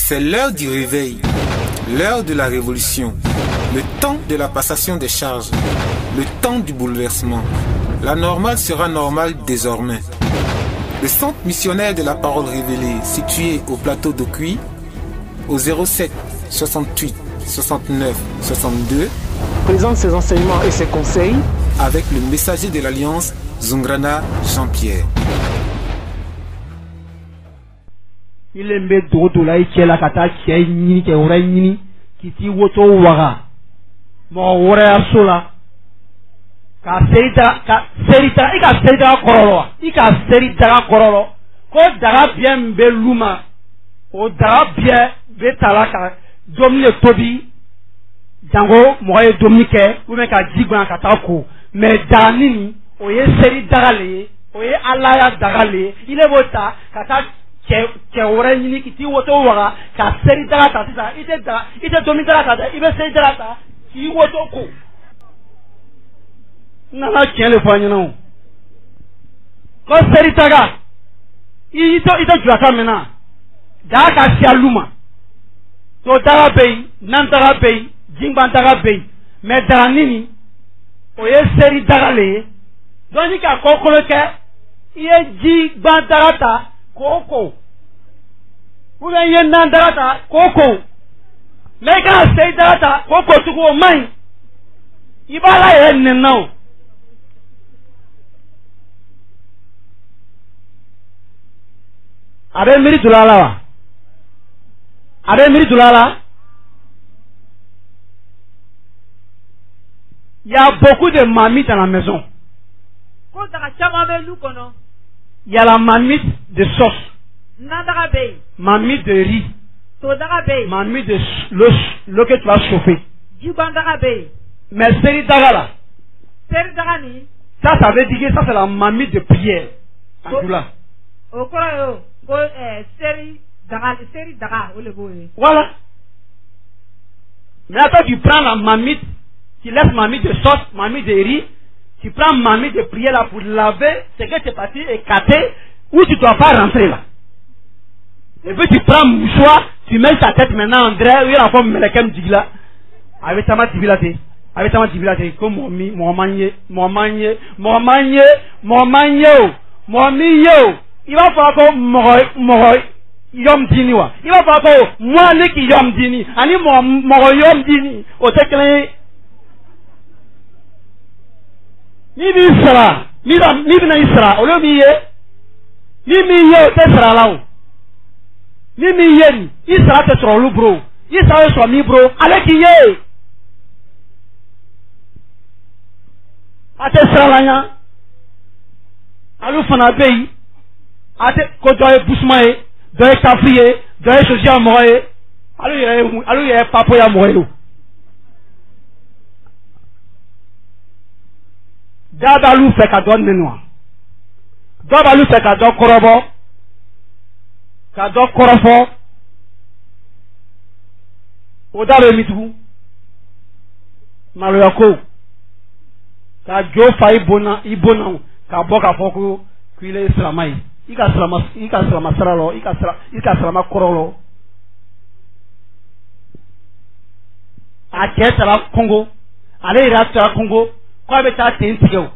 C'est l'heure du réveil, l'heure de la révolution, le temps de la passation des charges, le temps du bouleversement. La normale sera normale désormais. Le centre missionnaire de la parole révélée, situé au plateau de Cuy, au 07 68 69 62, présente ses enseignements et ses conseils avec le messager de l'Alliance, Zungrana Jean-Pierre. Il est mis d'autres là, il est là, qui est ni qui est oreille ni qui t'y woto wara. Mon oreille sola. Ka serita, ika serita korolo, ika serita korolo. Ko dara bien beluma, o dara bien betalaka, domine tobi, dango moye dominique, ou même ka digban katako. Mais danini, oye seri darale, oye alaya darale, il est vota, kata ke ore nyini kiti woto wara ka seri darata tisa ite domi darata ibe seri darata ki woto ko nana tiens le fanya non ko seri taga ito juata mena da ka sialuma to daga bei nan daga bei jingban daga bei me daga nini oye seri daga le doni ka kokolo ke iye jingban darata koko ule ye nan darata koko meka sei darata koko tuko mai ibala ye nenno abe miri dulala wa abe miri dulala il y a beaucoup de mamites dans la maison. Il y a la mamite de sauce, mamite de riz, mamite de l'eau que tu vas chauffer. Mais seri dagala, ça veut dire que ça c'est la mamite de prière. Voilà. Mais après tu prends la mamite, tu laisses mamite de sauce, mamite de riz. Tu prends mamie de prière là pour laver ce que tu es parti écarter où tu ne dois pas rentrer là. Et puis tu prends mouchoir, tu mets ta tête maintenant en drap, il y a la forme de la digla. Avec ta matibilité, avec ta matibilité, comme mon manier, il va falloir que moi yom dini wa. Il va falloir que moi qui yom dini, ani moi yom dini, au teclé. Ni Isra, ni bina Isra, olo miye, ni miye te sera là. Ni miye, Isra te sera bro, Isra te sera mi bro, allez qui ye. Ate sera là nya, alu fana pays, ate ko doye busmae, doye kafriye, doye sosia moye, alu ye papo ya moye. Dabalu fait cadeau ménois. Dabalu fait cadeau korobo. Cadeau korofo. Odare mitu. Maloyako. Ka jo fa ibona ka boka foko kuile islamai. Ika salama saralo, ika salama korolo. A ketala Congo. Ale ira Congo. Ko be ta tentigeo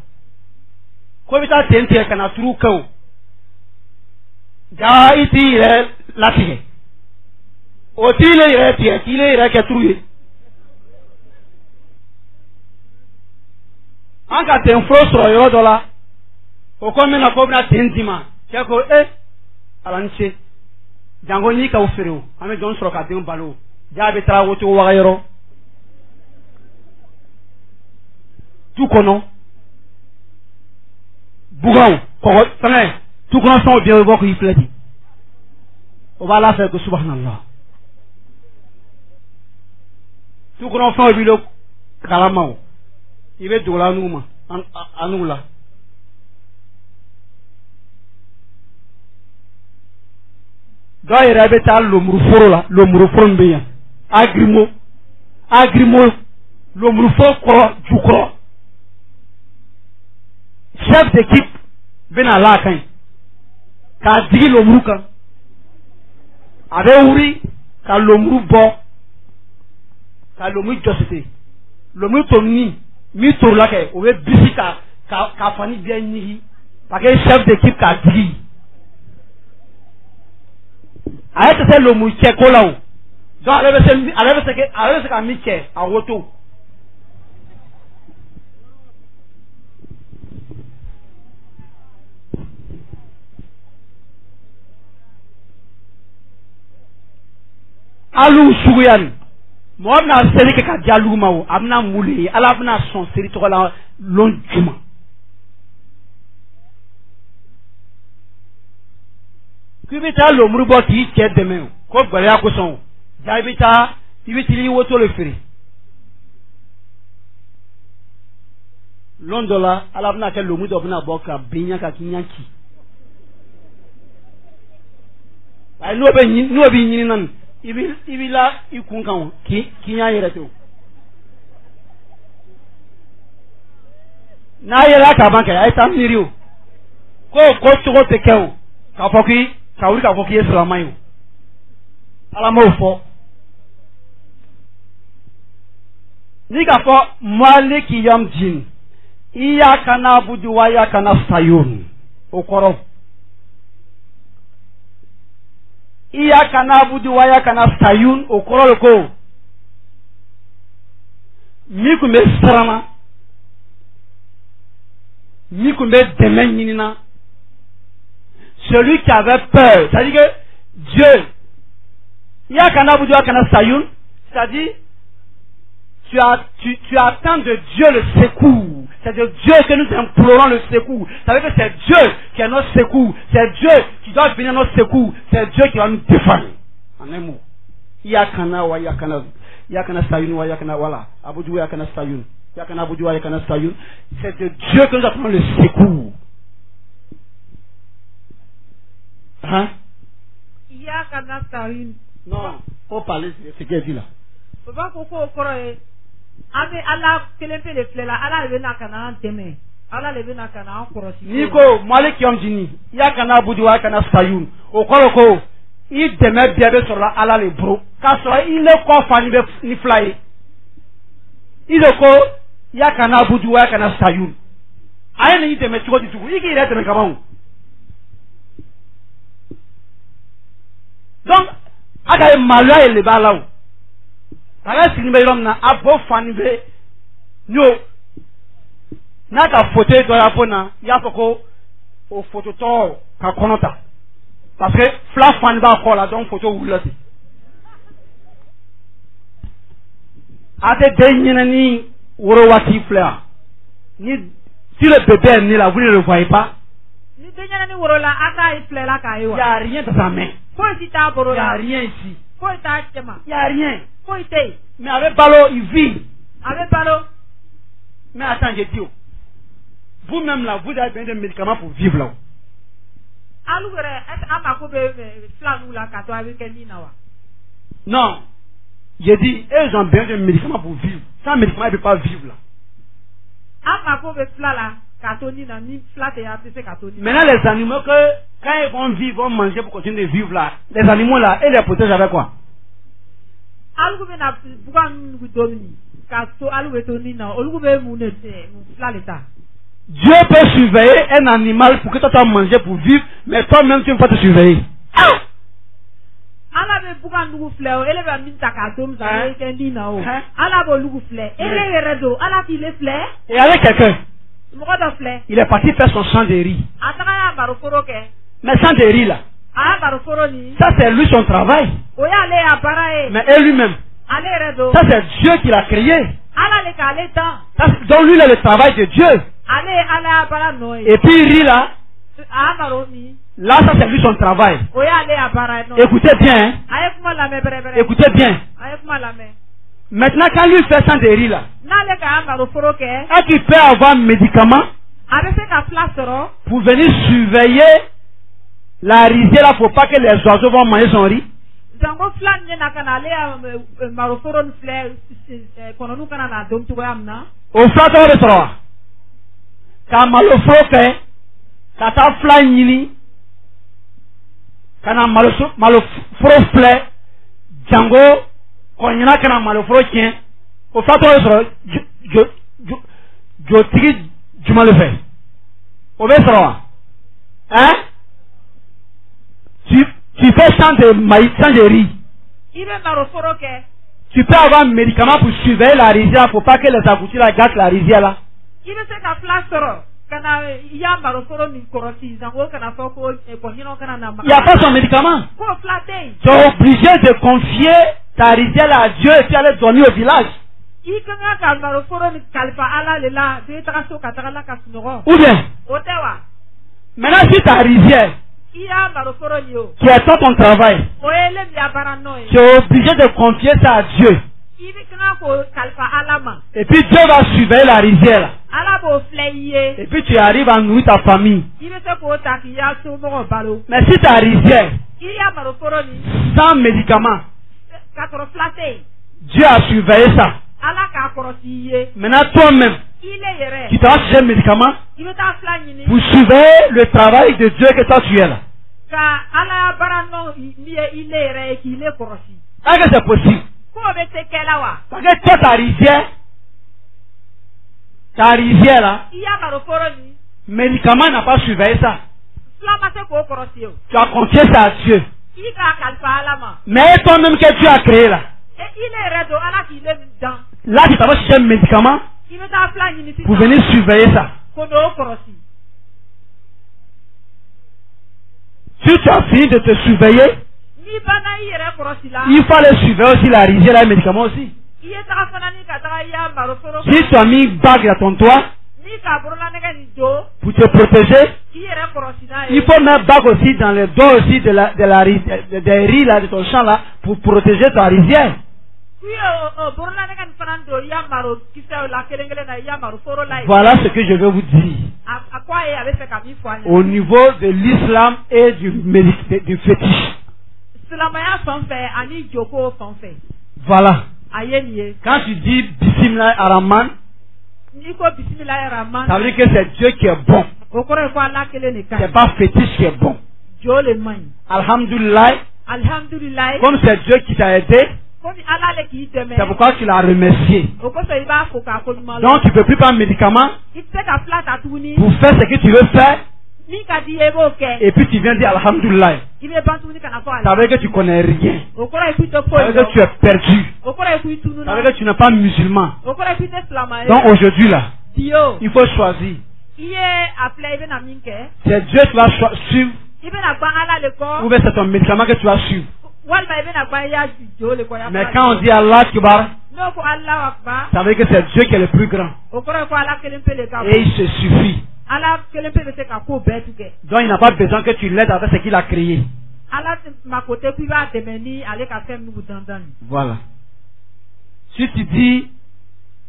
ko be ta tentige kana turu kaw da iti re latige o tile re tie tile re ke turu anga ten frostro yo dola o ko mena ko bna tentima ke ko alanche jango ni ka ofero ame don soro ka den balo ja be tra woto wa yoro tout connaît bougon tout connaît son bien beaucoup il plaît on va la faire que subhanallah tout connaît son bilo kalamao il veut dola nouma anula doit y répéter le muruforo bien agrimo le muruforo du croix chef d'équipe vient à la fin. Ka digi lo muruka. Ave uri ka lomru bo ka lomru josete lomru tonni mi tourla ke o be bisika ka fani bien ni parce que chef d'équipe ka digi ayete se lomru che ko lawo donc ale se ka mi che a woto alu suguyan mo na seri ke ka dialu mawo amna muli ala bna son seri to la lon juma kubita lo murubo ki che deme ko gbere akoson jabita ibitili woto le firi londola ala bna ke lo mudo bna boka binya ka kinyanki ay no be nyini nan ibi la ikun kan ki nya yere to na yela ka banka ay tam nirio ko to te kew ka foki ka wuri ka foki islamayo ala mo fo ni ka fo maliki yam jin iya kana budu wa ya kana sayun okoro iyaka na'budu wa iyaka nasta'in okoro ko mi kumbe sarama mi kumbe demenina celui qui avait peur, c'est-à-dire que Dieu iyaka na'budu wa iyaka nasta'in, c'est-à-dire tu attends de Dieu le secours. C'est de Dieu que nous implorons le secours. Ça veut dire que c'est Dieu qui est notre secours. C'est Dieu qui doit venir à notre secours. C'est Dieu qui va nous défendre. En un mot. Yakana wa yakana. Yakana sayun wa yakana wala. Abudu wa yakana sayun. Yakana abudu wa yakana sayun. C'est de Dieu que nous attendons le secours. Hein? Yakana sayun. Non, faut parler de ce qu'elle dit là. Faut pas qu'on croie. Ame ala kelempe le flela ala le na kana teme ala le na kana korosi niko maliki yamjini ya kana budu wa kana sayun okoroko i deme biabe sur la ala le bro ka so ile ko fani be ni fly ile ko ya kana budu wa kana sayun ayi ni deme tuko di tuko iki ile deme kama donc aga malwa ele balawo aga sinimbe yom na abo fanbe no na ka photo do ya pona ya foko o photo to ka konota parce que fla fan ba ko la donc photo wulati ate denyina ni woro wati fleur ni si le bébé est né là vous ne le voyez pas ni denyina ni woro la ata i fleur la ka yiwa y a rien dans sa main faut si ta boro y a rien ici faut ta chema y a rien. Mais avec Balo, il vit. Avec Balo. Mais attends, je dis, vous-même là, vous avez besoin de médicaments pour vivre là. Non. J'ai dit, ils ont besoin de médicaments pour vivre. Sans médicaments, ils ne peuvent pas vivre là. Maintenant, les animaux, quand ils vont vivre, vont manger pour continuer de vivre là, les animaux là, ils les protègent avec quoi? Dieu peut surveiller un animal pour que toi tu manger pour vivre, mais toi-même tu ne peux pas te surveiller. Et avec quelqu'un, il est parti faire son champ de riz. Mais champ de riz là, ça c'est lui son travail. Mais et lui-même, ça c'est Dieu qui l'a créé. Donc lui il a le travail de Dieu. Et puis il rit là. Là ça c'est lui son travail. Écoutez bien. Hein? Écoutez bien. Maintenant quand lui fait sans riz là, est-ce qu'il peut avoir un médicament pour venir surveiller la risée là? Faut pas que les oiseaux vont manger son riz. Au flato de trois. Quand malofro fait, quand ta flan yini, quand malofro fait, Django, Konyana Kana Malofro tient, au fato je tire du mal fait. Au Bessara. Hein? Tu fais chant de maïs, chant de riz. Tu peux avoir un médicament pour surveiller la rizière, il ne faut pas que les aboutis la gâtent la rizière là. Il n'y a pas son médicament. Tu es obligé de confier ta rizière à Dieu et tu allais dormir au village. Ou bien, maintenant si ta rizière qui est ton travail, tu es obligé de confier ça à Dieu. Et puis Dieu va surveiller la rizière. Et puis tu arrives à nourrir ta famille. Mais si ta rizière sans médicaments, Dieu a surveillé ça. Maintenant toi-même, tu t'as acheté un médicament pour surveiller le travail de Dieu que toi tu es là. Est-ce que c'est possible? Parce que toi ta rizière là, médicament n'a pas surveillé ça. Tu as confié ça à Dieu. Mais toi-même que Dieu a créé là, là tu t'as acheté un médicament pour venir surveiller ça. Si tu as fini de te surveiller, il faut aller surveiller aussi la rizière et les médicaments aussi. Si tu as mis une bague à ton toit pour te protéger, il faut mettre bague aussi dans le dos aussi des riz là, de ton champ là pour protéger ta rizière. Voilà ce que je veux vous dire au niveau de l'islam et du fétiche. Voilà. Quand tu dis Bismillah ar-Rahman, ça veut dire que c'est Dieu qui est bon. C'est pas fétiche qui est bon. Alhamdulillah. Comme c'est Dieu qui t'a aidé, c'est pourquoi tu l'as remercié. Donc tu ne peux plus prendre un médicament pour faire ce que tu veux faire. Et puis tu viens dire Alhamdulillah. Ça veut dire que tu connais rien. Ça veut dire que tu es perdu. Ça veut dire que tu n'es pas musulman. Donc aujourd'hui là, il faut choisir. C'est Dieu qui va suivre. Ou bien c'est ton médicament que tu vas suivre. Mais quand on dit Allah Akbar, ça veut dire que c'est Dieu qui est le plus grand. Et il se suffit. Donc il n'a pas besoin que tu l'aides avec ce qu'il a créé. Voilà. Si tu dis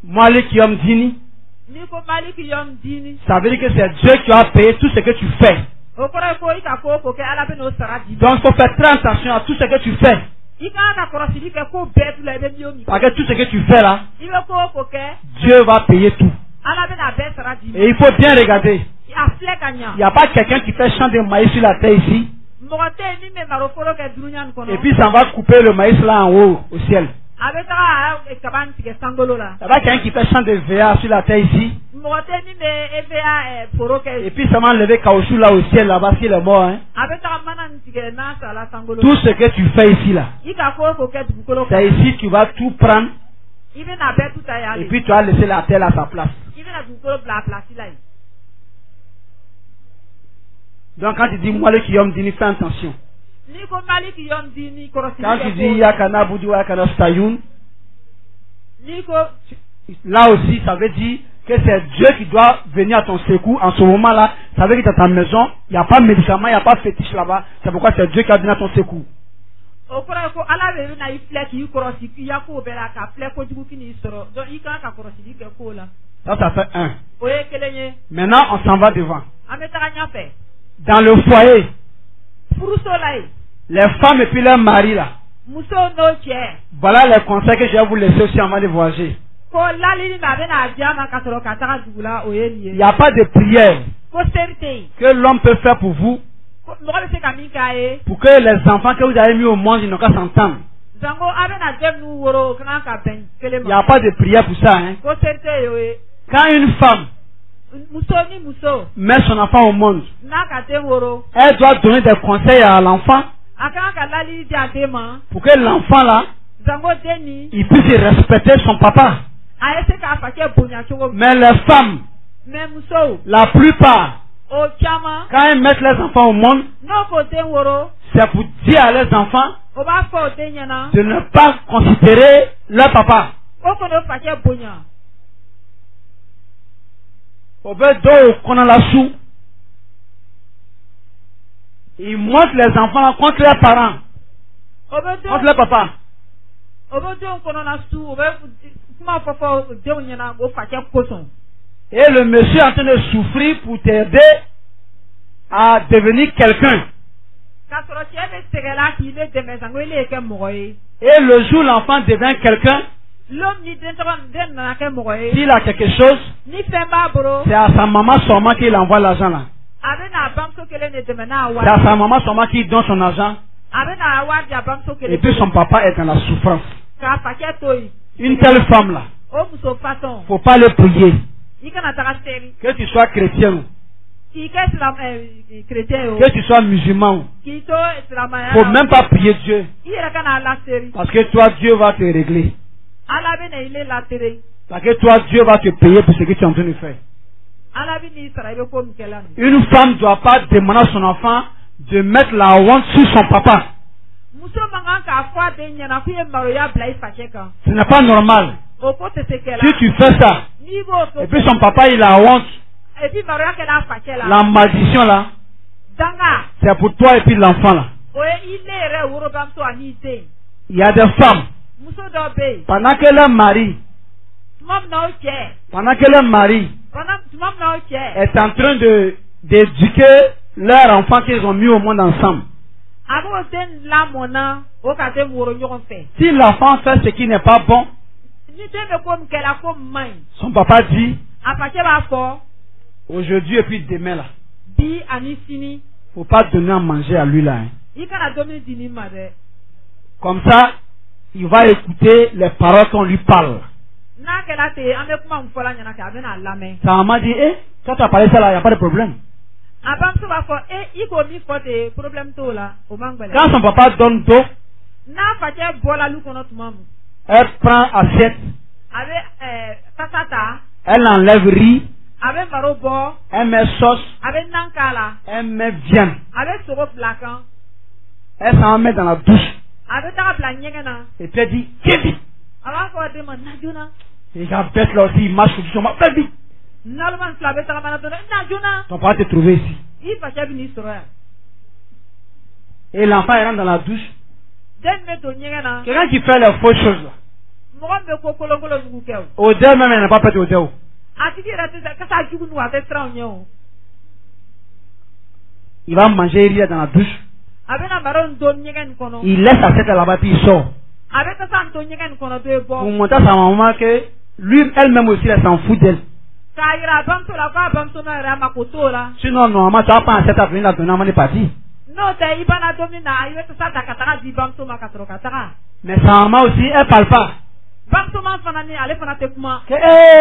Malik Yom Dini, ça veut dire que c'est Dieu qui a payé tout ce que tu fais. Donc il faut faire très attention à tout ce que tu fais. Parce que tout ce que tu fais là, Dieu va payer tout. Et il faut bien regarder. Il n'y a pas quelqu'un qui fait champ de maïs sur la terre ici. Et puis ça va couper le maïs là en haut au ciel. Il n'y a pas quelqu'un qui fait champ de VA sur la terre ici. Et puis ça va enlever caoutchouc là au ciel là-bas s'il est mort. Hein. Tout ce que tu fais ici là, c'est ici que tu vas tout prendre. Et puis tu vas laisser la terre à sa place. Donc quand tu dis moi le Kiyom Dini, fais attention. Quand tu dis Yakana Boudou Yakana Stayoun, là aussi ça veut dire que c'est Dieu qui doit venir à ton secours en ce moment là. Ça veut dire que dans ta maison, il n'y a pas de médicament, il n'y a pas de fétiche là-bas. C'est pourquoi c'est Dieu qui va venir à ton secours. Ça fait un. Maintenant on s'en va devant. Dans le foyer, les femmes et puis leurs maris là, voilà les conseils que je vais vous laisser aussi avant de voyager. Il n'y a pas de prière que l'homme peut faire pour vous, pour que les enfants que vous avez mis au monde, ils n'ont qu'à s'entendre. Il n'y a pas de prière pour ça. Hein. Quand une femme met son enfant au monde, elle doit donner des conseils à l'enfant pour que l'enfant là, il puisse respecter son papa. Mais les femmes, la plupart, quand elles mettent les enfants au monde, c'est pour dire à leurs enfants de ne pas considérer leur papa. Ils montrent les enfants contre leurs parents, contre leur papa. Et le monsieur est en train de souffrir pour t'aider à devenir quelqu'un. Et le jour où l'enfant devient quelqu'un, s'il a quelque chose, c'est à sa maman seulement qu'il envoie l'argent là. C'est à sa maman seulement qu'il donne son argent. Et puis son papa est dans la souffrance. Une telle femme là, faut pas le prier. Que tu sois chrétien, que tu sois musulman, faut même pas prier Dieu. Parce que toi, Dieu va te régler. Parce que toi, Dieu va te payer pour ce que tu es en train de faire. Une femme ne doit pas demander à son enfant de mettre la honte sur son papa. Ce n'est pas normal. Si tu fais ça, et puis son papa il a honte, la malédiction là, c'est pour toi et puis l'enfant là. Il y a des femmes, pendant que leur mari est en train d'éduquer leurs enfants qu'ils ont mis au monde ensemble. Si l'enfant fait ce qui n'est pas bon, son papa dit aujourd'hui et puis demain là, faut pas donner à manger à lui là. Hein. Comme ça, il va écouter les paroles qu'on lui parle. Sa maman dit, quand tu as parlé ça là, il n'y a pas de problème. Quand son papa donne d'eau, elle prend assiette, elle enlève riz, elle met sauce, elle met viande, elle s'en met dans la douche. Et puis elle dit, Kébi. Et la bête là aussi, il marche sur son papa. Ton papa te trouvé ici. Et l'enfant rentre dans la douche. Quelqu'un qui fait les fausses choses là. Odeur même, elle n'a pas fait d'odeur. Il va manger rire dans la douche. Il laisse sa tête là-bas puis il sort. Pour montrer à sa maman que lui, elle-même aussi, elle s'en fout d'elle. Sinon, normalement, tu n'as pas un set à venir la donner avant de partir. Mais sa maman aussi, elle ne parle pas.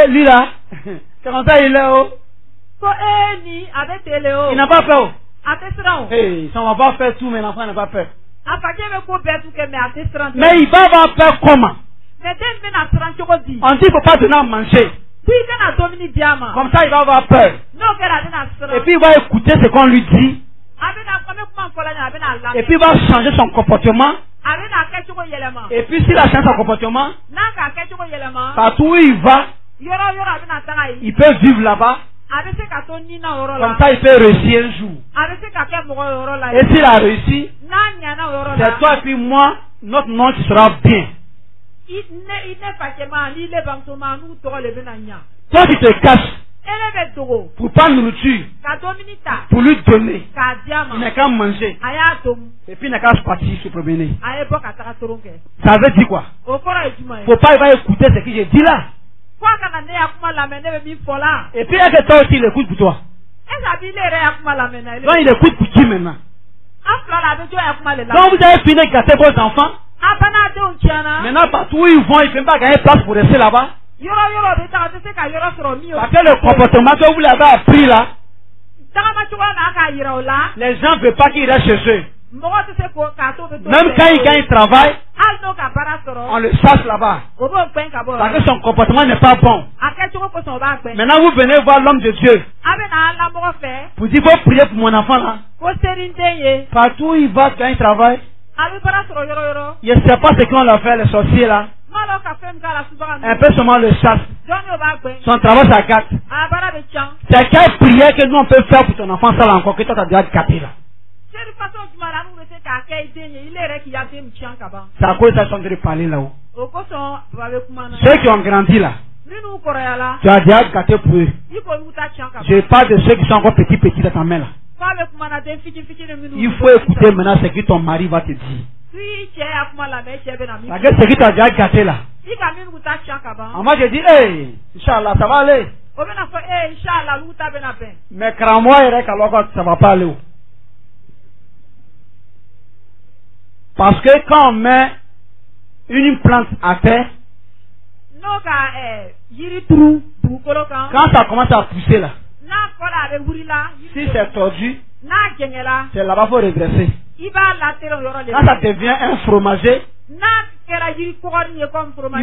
Lui là, c'est comme ça il est haut. Il n'a pas peur. Ça va pas faire tout, mais l'enfant n'a pas peur. Mais il va avoir peur comment? On dit qu'il ne faut pas donner à manger. Comme ça il va avoir peur. Et puis il va écouter ce qu'on lui dit. Et puis il va changer son comportement. Et puis s'il a changé son comportement, partout où il va, il peut vivre là-bas. Comme ça il peut réussir un jour. Et s'il a réussi, c'est toi et puis moi, notre nom qui sera bien. Toi tu te caches pour pas nourriture, pour lui donner, il n'a qu'à manger et puis il n'a qu'à partir se promener. Ça veut dire quoi? Faut pas il va écouter ce que j'ai dit là. Et puis est-ce que toi aussi il écoute pour toi? Donc il écoute pour qui maintenant? Donc vous avez fini de gâter vos enfants. Maintenant, partout où ils vont, ils ne peuvent pas gagner place pour rester là-bas. Parce que le comportement que vous l'avez appris là, les gens ne veulent pas qu'ils restent chez eux. Même quand il gagne travail, on le chasse là-bas. Parce que son comportement n'est pas bon. Maintenant, vous venez voir l'homme de Dieu. Vous dites, faut prier pour mon enfant là. Partout où il va gagner travail, je ne sais pas ce qu'on a fait, les sorciers là. Un peu seulement le chasse. Son travail, ça gâte. C'est quelle prière que nous on peut faire pour ton enfant, ça là encore, que toi tu as déjà gâté là. C'est à cause de ça qu'ils sont en train de parler là-haut. Ceux qui ont grandi là, tu as déjà gâté pour eux. Je parle de ceux qui sont encore petits dans ta main là. Il faut écouter maintenant ce que ton mari va te dire. Parce que ce que tu as déjà gâté là. Moi je dis, hey, Inch'Allah, ça va aller. Mais crains-moi, ça va pas aller. Parce que quand on met une plante à terre, quand ça commence à pousser là, si c'est tordu, c'est là-bas qu'il faut redresser. Quand ça devient un fromager, il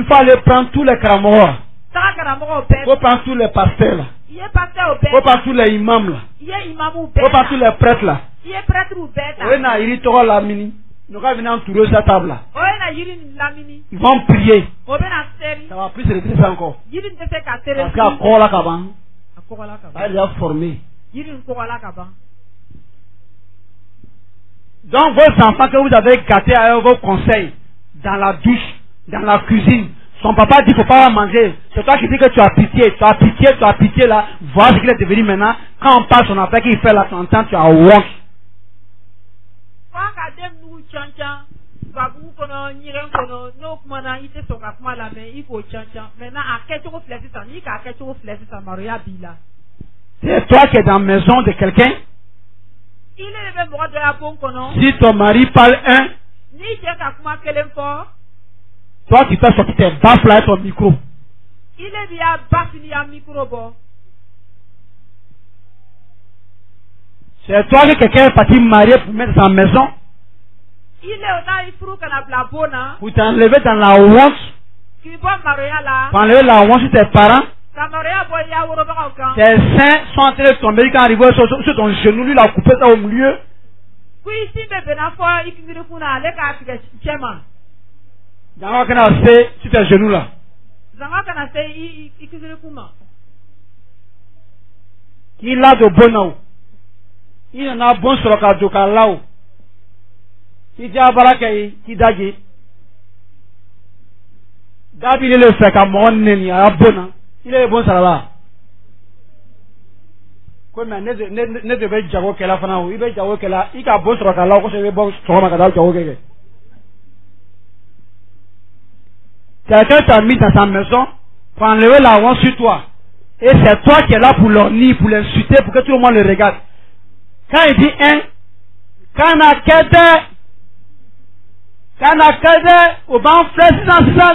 faut aller prendre tous les cramois. Il faut prendre tous les pasteurs là. Il faut prendre tous les imams là. Il faut prendre tous les prêtres là. Nous allons venir entourer cette table là. Ils vont prier. Ça va plus regresser encore. Parce qu'à Kola Kaban, elle est formée. Donc vos enfants que vous avez gâtés avec vos conseils, dans la douche, dans la cuisine, son papa dit qu'il ne faut pas manger. C'est toi qui dis que tu as pitié là. Voilà ce qu'il est devenu maintenant. Quand on parle son affaire qu'il fait là, tu entends, tu as honte. C'est toi qui es dans la maison de quelqu'un. Si ton mari parle un, toi tu peux sortir tes baffes là et ton micro. C'est toi que quelqu'un est parti marier pour mettre dans sa maison. Pour t'enlever dans la honte. Pour enlever la honte sur tes parents. Tes seins sont en train de tomber quand arrivé sur ton genou. Lui, il a coupé ça au milieu. Dans qu'on a fait sur tes genoux là. Il a de bon nom. Il en a bon sur le cas là-haut. Il dit à Barakaï, qui d'agit. David il le fait comme mon nez, à bon. Il est bon ça là. Comme ne devait jago qu'elle a fait là, il va jago qu'elle a, il a bon sur le cas là, quand c'est bon sur le cas là, jago qu'elle. Quelqu'un t'a mis dans sa maison pour enlever la honte sur toi. Et c'est toi qui es là pour l'ornier, pour l'insulter, pour que tout le monde le regarde. Quand il dit un, quand on a qu'à au banc flèche dans ça,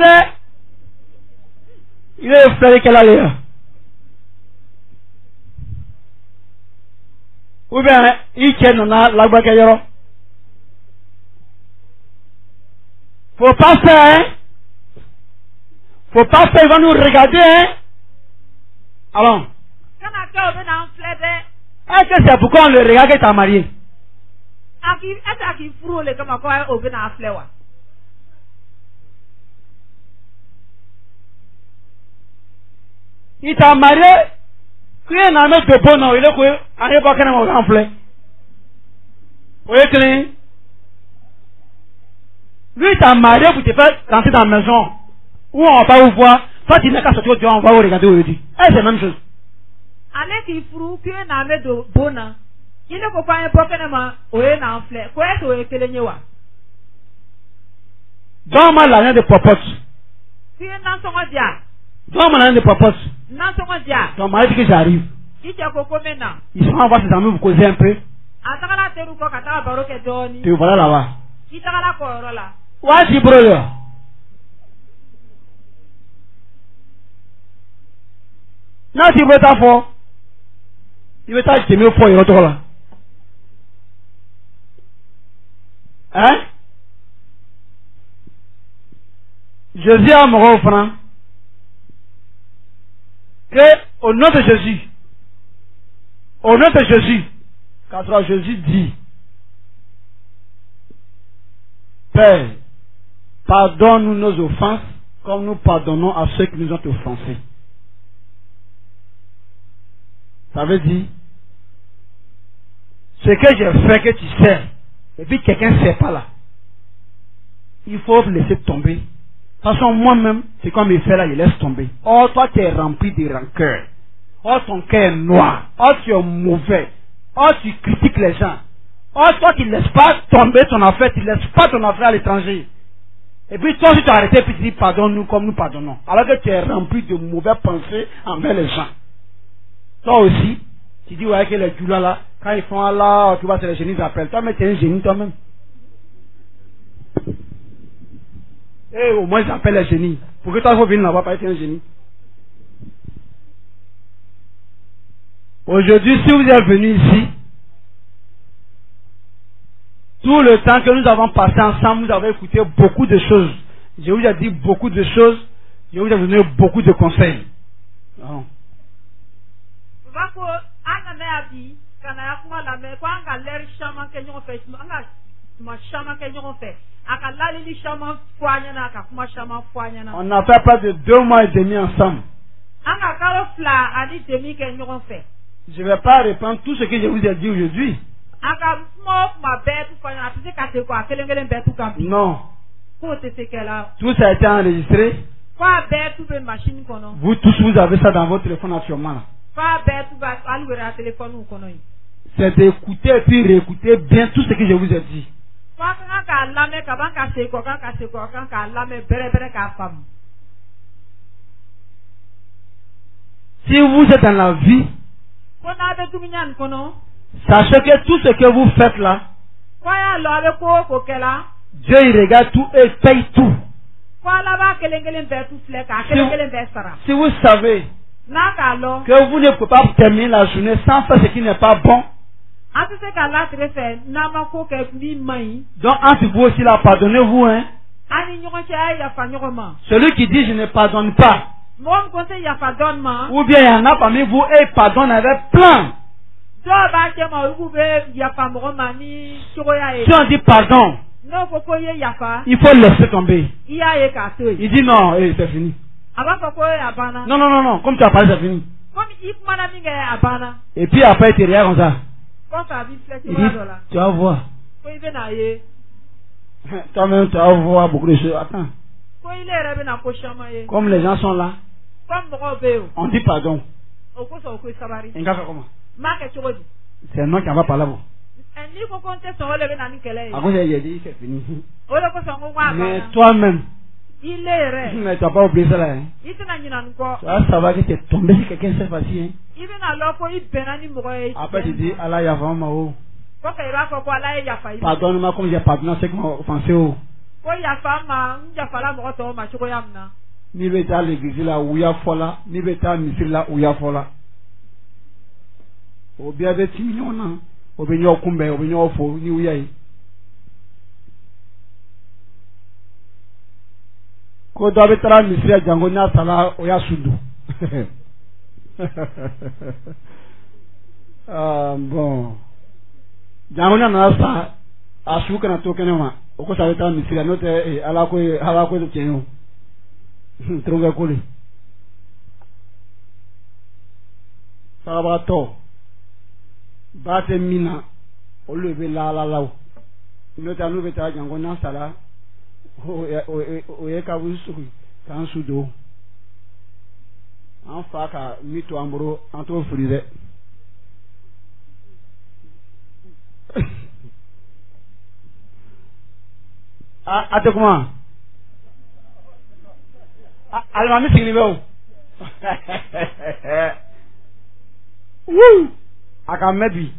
il est frère qu'elle a l'air. Ou bien, il tient dans la bagarre. Faut pas faire, il va nous regarder, hein. Alors, est-ce que c'est pourquoi on le regarde que tu as marié? Il t'a marié, rien n'a mis de bon nom, il est quoi? Allez pas qu'on a enflé. Vous voyez que lui t'a marié pour te faire rentrer dans la maison où on va pas vous voir. Toi tu n'es qu'à sortir, on va vous regarder aujourd'hui. C'est la même chose. Allez qui frou que n'a mis de bon nom. Il ne faut pas important oye na enflé. Quoi est-ce oye que le nyewa? Donne-moi l'année de popote. Tu es dans son dia. Donne-moi l'année de popote. Dans son dia. Ton mari dit que j'arrive. Il t'a coco maintenant. Ils sont en bas ses amis vous causer un peu. Atala teru ko katala baroke doni. Tu voilà là-bas. Il t'a la corolla. Ouais, si brother. n'a ti beta fo il beta jemi fo yo to la hein Jésus a mon frère que au nom de Jésus, car Jésus dit, Père, pardonne-nous nos offenses comme nous pardonnons à ceux qui nous ont offensés. Ça veut dire, ce que j'ai fait que tu sais, et puis quelqu'un ne sait pas là, il faut laisser tomber. De toute façon, moi-même, c'est comme il fait là, il laisse tomber. Oh, toi, tu es rempli de rancœur. Oh, ton cœur est noir. Oh, tu es mauvais. Oh, tu critiques les gens. Oh, toi, tu ne laisses pas tomber ton affaire, tu ne laisses pas ton affaire à l'étranger. Et puis, toi, si tu as arrêté, puis tu dis, pardonne-nous comme nous pardonnons. Alors que tu es rempli de mauvaises pensées envers les gens. Toi aussi, tu dis, ouais, que les djoulas là, quand ils font Allah, tu vois, c'est les génies qui appellent. Toi, mais tu es un génie toi-même. Et au moins j'appelle les génies. Pour que toi, il faut venir là-bas, pas être un génie. Aujourd'hui, si vous êtes venu ici, tout le temps que nous avons passé ensemble, nous avons écouté beaucoup de choses. Je vous ai dit beaucoup de choses. Je vous ai donné beaucoup de conseils. Non. On n'a fait pas de 2 mois et demi ensemble. Je ne vais pas répondre tout ce que je vous ai dit aujourd'hui. Non. Tout ça a été enregistré. Vous tous, vous avez ça dans votre téléphone actuellement. C'est d'écouter et puis réécouter bien tout ce que je vous ai dit. Si vous êtes dans la vie, sachez que tout ce que vous faites là, Dieu il regarde tout et paye tout. Si vous savez que vous ne pouvez pas terminer la journée sans faire ce qui n'est pas bon, donc entre vous aussi là, pardonnez-vous, hein. Celui qui dit je ne pardonne pas, ou bien il y en a parmi vous et pardonne avec plein. Si on dit pardon, il faut laisser tomber. Il dit non, c'est fini. Non, non, non, non, comme tu as parlé, c'est fini. Et puis après, tu regardes comme ça. Il dit, tu vas voir. Toi-même, tu vas voir beaucoup de choses. Attends. Comme les gens sont là, on dit pardon. Il va faire comment? C'est un nom qui en va par là-bas. À cause j'ai dit, c'est fini. Mais toi-même, mais tu n'as pas oublié ça là. Hein? Tu vas savoir que tu es tombé si quelqu'un s'est facile. Hein? Après tu dis, Allah Yahva Mao. Pardonne-moi comme j'ai pardonné ceux qui m'ont offensé. Ni bêta à l'église là où il y a fola, ni bêta à Misri là où il y a fola. Au bien de 10 millions, au bien au Kumbe, au bien au Fo, ni où il y a. Quand tu as été Misri à Djangonia, ça là, où il y a Soudou. Bon. Djangonia n'a pas à Souk na tokenema. Au coup, ça va être Misri à notre à la quoi de Tchénou. Tronga collé. Ça va tôt. Bate mina. Au lever la la la. Notre à nous bêta Djangonia, ça là. Oye kabusu kan sudo an fa ka mito ambro an to frise ate kuma alma mi signi be o woo aka mebi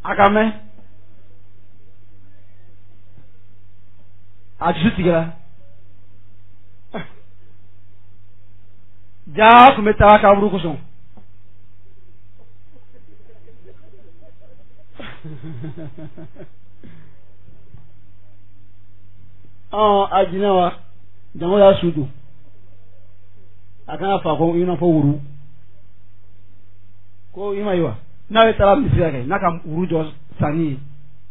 Akame Ajutigala ja kun bɛ taa kaburu kosɔn a jinɛ wa jango y'a su don a kan ka fa ko i n'a fɔ wuru ko i ma ye wa n'a bɛ taara misiri kɛ n'a ka wuru jɔ sanni ye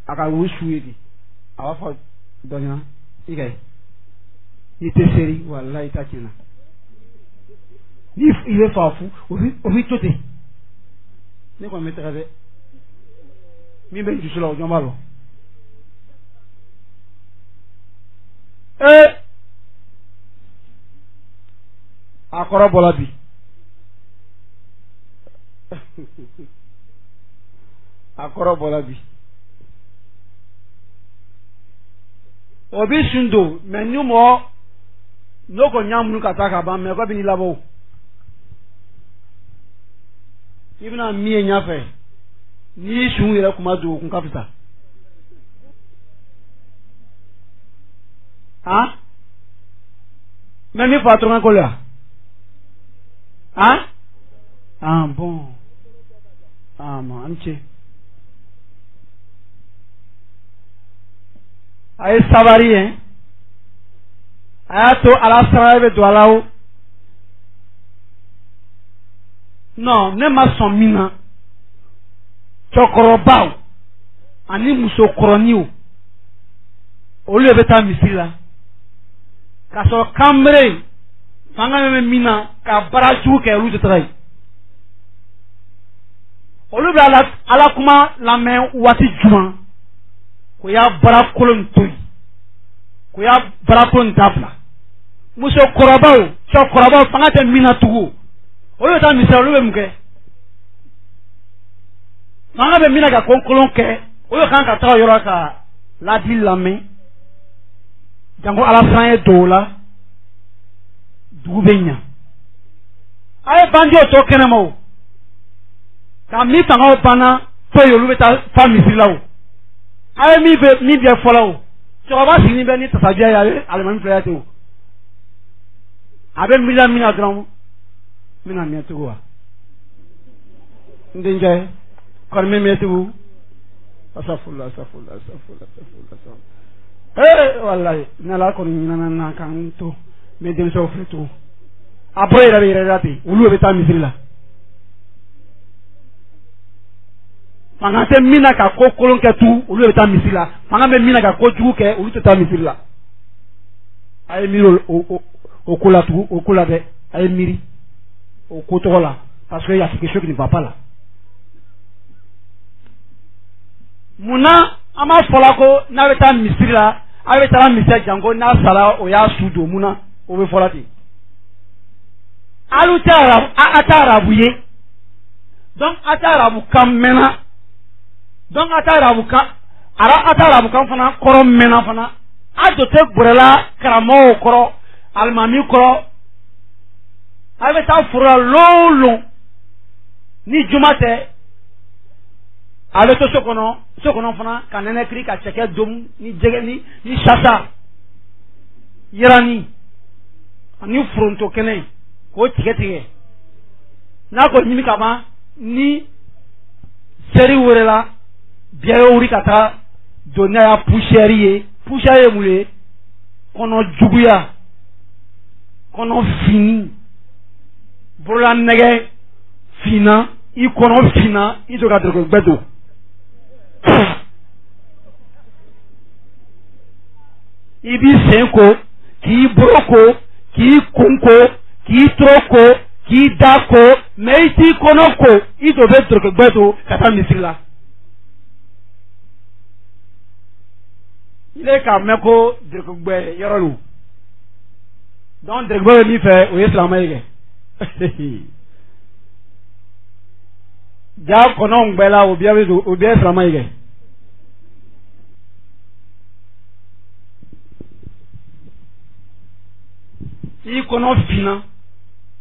a ka wuru su ye de a b'a fɔ dɔ ɲɛna i ka i tɛ seri walayi i ta tiɲɛna ni i bɛ fa fu o b'i to ten ne kɔni bɛ taga dɛ min bɛ dusu la o jɔn b'a lɔ a kɔrɔ bɔra bi a kɔrɔ bɔra bi o bi sun don mɛ ni mɔgɔ n'o ko ɲamunu ka taa ka ban mɛ ko bɛ n'i labɔ i bɛna min ye ɲɛfɛ n'i sun yɛrɛ kuma don o kun ka fisa ah mɛ min fa tɔrɔmɛ ko la ah bon ma an ce a ye sabari ye a y'a to ala sabari bɛ don a la o non ne ma sɔn min na cɛkɔrɔbaw ani musokɔrɔniw olu de bɛ taa misiri la k'a sɔrɔ kanbere fanga bɛ min na ka baara jugu kɛ olu tɛ taga yen olu bɛ ala kuma lamɛn waati jumɛn ko y'a baara kolon to yen ko y'a baara kolon dabila musokɔrɔbaw cɛkɔrɔbaw fanga tɛ min na tugun olu bɛ taa misiri olu bɛ mun kɛ fanga bɛ min na ka kolon kɛ olu kan ka taga yɔrɔ ka ladi lamɛn jango ala siran ye dɔw la dugu bɛ ɲa a ye banjo to kɛnɛma o ka min fangaw banna to yen olu bɛ taa fa misiri la o a ye min bɛ fɔlɔ o cɛkɔrɔba sigilen bɛ ni tasabiya ye a bɛ alimami filɛ ten o a bɛ miiriya min na dɔrɔn n bɛna mɛn tugun wa n denkɛ kɔni min mɛn tugun asafurula walayi n'ala kɔni ɲinana na k'an to n bɛ denmisɛnw fɛ to a bɔ yɛrɛ bɛ yɛrɛ ten olu bɛ taa misiri la fanga tɛ min na ka ko kolon kɛ tu olu bɛ taa misiri la fanga bɛ min na ka ko jugu kɛ olu tɛ taa misiri la a ye miiri o ko la tugun o ko la dɛ a ye miiri o ko tɔgɔ la parce que y a quelque chose qui ne va pas là munna an b'a fɔla ko n'a bɛ taa misiri la a bɛ taa misiri janko n'a sara o y'a su don munna o bɛ fɔla ten alu tɛ a tɛ arabu ye donc a tɛ arabu kan mɛnna donc a tɛ arabu kan fana kɔrɔ mɛnna fana a jo tɛ gɛrɛla karamɔgɔw kɔrɔ alimami kɔrɔ a bɛ taa foro la lɔɔlɔ ni juma tɛ a bɛ to so kɔnɔ fana ka nɛnɛ kiri ka cɛkɛ domu ni jɛgɛ ni sasa yirani ani foronto kɛnɛ k'o tigɛ n'a ko ɲimi ka ban ni seri wɛrɛla biɲɛ ye wuli ka taa don n'a ya poussière ye mun ye kɔnɔ juguya kɔnɔ fini bolola nɛgɛ finna i kɔnɔ finna i to ka dɔrɔkɔ gbɛ don i b'i sen ko k'i bolo ko k'i kun ko k'i toro ko k'i da ko mɛ i t'i kɔnɔ ko i to bɛ dɔrɔkɔ gbɛ don ka taa misiri la i le ka mɛn ko dɔrɔkɔ gbɛ yɔrɔ lo donc dɔrɔkɔ gbɛ bɛ min fɛ o ye silamɛ ye kɛ ja kɔnɔw gbɛ la o bɛɛ ye silamɛ ye kɛ i kɔnɔ finna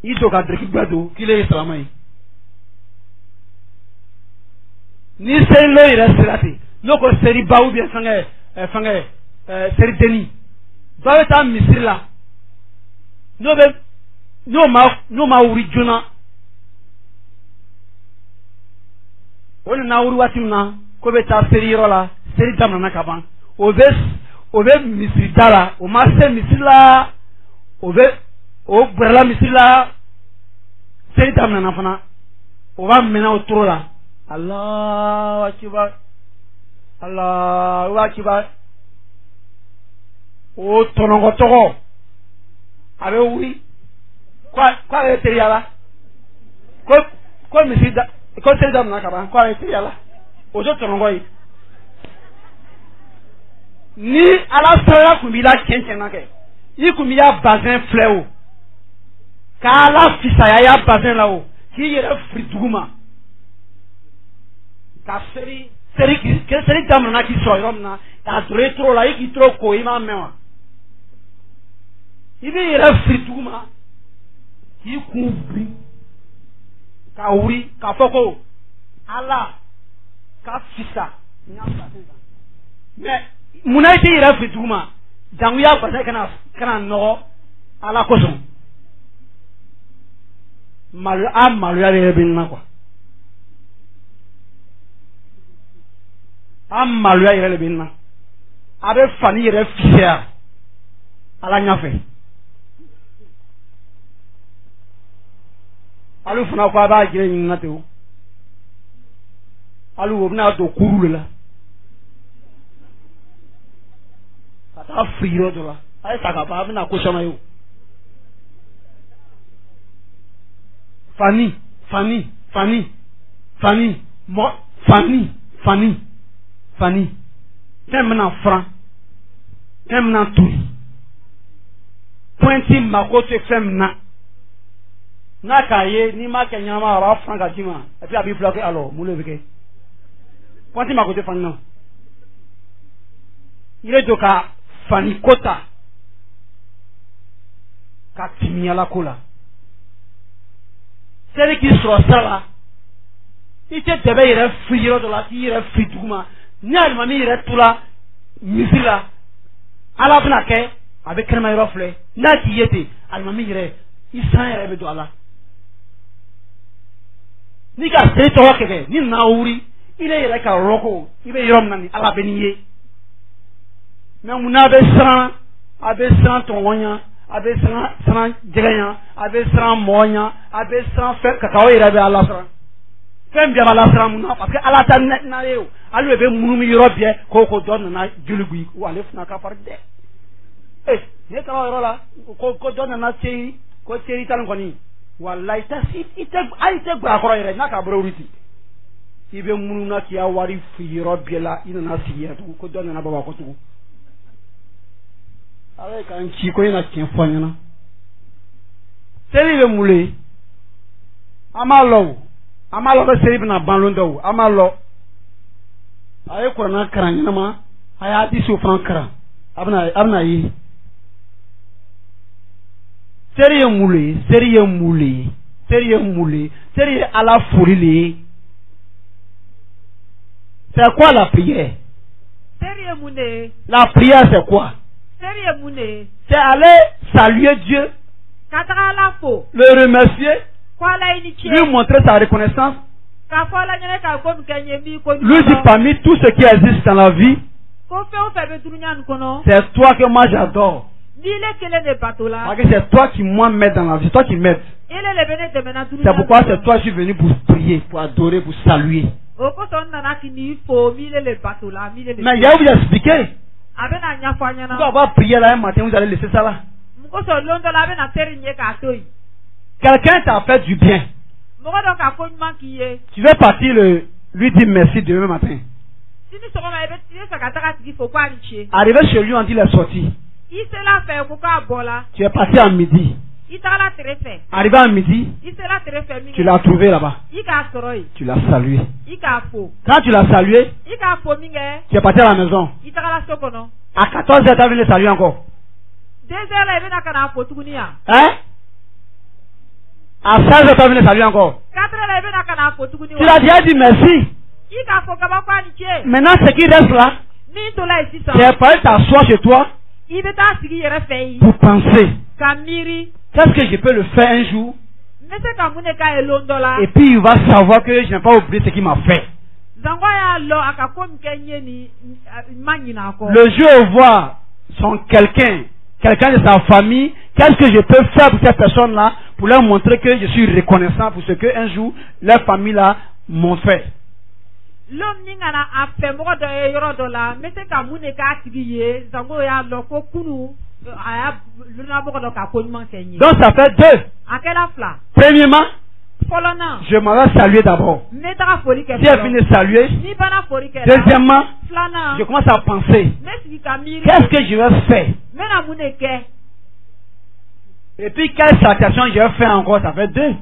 i to ka dɔrɔkɔ gbɛ don k'i le ye silamɛ ye ni seli lo yɛrɛ sera ten n'o ko seri ba ou bien seri deni dɔ bɛ taa misiri la n'o bɛ n'o ma wuri joona o nana wuri waati min na ko bɛ taa seri yɔrɔ la seri daminɛna ka ban o bɛ misiri da la o ma se misiri la o gbɛrɛla misiri la seri daminɛna fana o b'a mɛnɛ o toro la Allahu Akbar Allahu Akbar o tɔnɔgɔ tɔgɔ a bɛ wuli k'a bɛ teriya la ko misiri da ko seri daminɛna ka ban k'a bɛ teriya la o tɛ tɔnɔgɔ ye ni ala sɔrɔla kun b'i la cɛn na kɛ i kun b'i ya bazɛn filɛ o k'ala fisaya ya bazɛn la o k'i yɛrɛ firi dugu ma ka seri daminɛna k'i sɔrɔ yɔrɔ min na k'a doro i toro la i k'i toro ko i m'a mɛn wa i b'i yɛrɛ firi dugu ma k'i kun biri ka wuli k'a fɔ ko ala ka fisa n y'a bazɛn kan mais munna i t'i yɛrɛ firi dugu ma jango i y'a bazɛn kana nɔgɔ ala kosɔn maloya yɛrɛ bɛ na quoi an maloya yɛrɛ de bɛ na a bɛ fani yɛrɛ fisaya ala ɲɛfɛ alu fana ko a b'a jɛ ɲininka ten o alu o bɛna don kuru de la ka taa firi yɔrɔ dɔ la a ye ta ka ban a bɛna ko caman ye o fani fɛn bɛna furan fɛn bɛna turi pɔinti mako tɛ fɛn min na n'a k'a ye n'i m'a kɛ ɲɛnama a b'a furan ka d'i ma et puis a b'i bloqué alors mun de bɛ kɛ pɔinti mako tɛ fani na i bɛ don ka fani ko ta ka timiyala ko la seri k'i sɔrɔ sira la i tɛ dɛbɛ yɛrɛ fili yɔrɔ dɔ la k'i yɛrɛ fili dugu ma ni alimami yɛrɛ tora misiri la ala bɛna kɛ a bɛ kɛnɛma yɔrɔ filɛ n'a k'i ye ten alimami yɛrɛ i san yɛrɛ bɛ don a la n'i ka seri tɔgɔ kɛ ni nana wuli i bɛ yɛrɛ ka yɔrɔ ko i bɛ yɔrɔ min na ni ala bɛ n'i ye mɛ munna a bɛ siran tɔngɔnya a bɛ siran jɛgɛnya a bɛ siran mɔnya a bɛ siran fɛn kakaw yɛrɛ bɛ ala siran fɛn bɛɛ b'a la siran mun na parce que ala ta n'a ye o ale de bɛ munumunu yɔrɔ bɛɛ ko dɔ nana joli guyi ko ale fana ka fari dɛ ne taara yɔrɔ la ko dɔ nana seri ko seri tan kɔni wala i tɛ gba kɔrɔ yɛrɛ n'a ka bɔra wuli ten i bɛ munumunu k'i ya wari fili yɔrɔ bɛɛ la i nana sigi yɛrɛ tugun ko dɔ nana Bamakɔ tugun ala ye k'an ci ko i na tiɲɛ fɔ an ɲɛna seri bɛ mun le an b'a lɔ ko seri bɛna ban lon dɔw an b'a lɔ a ye kuranna karan ɲɛnama a y'a disiw fana karan a bɛna ye seri ye mun le seri ye ala foli le ye c'est quoi la prière seri ye mun de ye la prière c'est quoi seri ye mun de ye c'est aller saluer Dieu ka taga ala fo le remercier lui montrer sa reconnaissance lui dit parmi tout ce qui existe dans la vie c'est toi que moi j'adore parce que c'est toi qui moi m'aide dans la vie, c'est toi qui m'aides. C'est pourquoi c'est toi que je suis venu pour prier, pour adorer, pour saluer. Mais il y a vous expliqué. Vous avoir prié là un matin, vous allez laisser ça là. Quelqu'un t'a fait du bien. Tu veux partir lui dire merci demain matin. Arrivé chez lui, on dit il est sorti. Tu es parti à midi. Arrivé à midi, tu l'as trouvé là-bas. Tu l'as salué. Quand tu l'as salué, tu es parti à la maison. À 14h, tu as venu le saluer encore. Hein? À 16h, tu as venu le saluer encore. Tu l'as déjà dit merci. Maintenant, ce qui reste là, c'est pas t'asseoir chez toi pour penser qu'est-ce que je peux le faire un jour? Mese ka mune ka elondo la. Et puis il va savoir que je n'ai pas oublié ce qu'il m'a fait. Zango ya lo akakom kenye ni manyina ko. Le jour où voit quelqu'un de sa famille, qu'est-ce que je peux faire pour cette personne-là pour leur montrer que je suis reconnaissant pour ce que un jour leur famille là m'ont fait. L'homme ni ngana afe mo do yoro do la mese ka mune ka tigiye zango ya lo ko kunu aya luna mo do ka konman kenye. Donc ça fait deux. Akela fla. Premièrement, Folona. je m'en vais saluer d'abord. Si elle finit de saluer, deuxièmement, je commence à penser, qu'est-ce que je vais faire? Et puis quelle salutation je vais faire encore? Ça fait deux.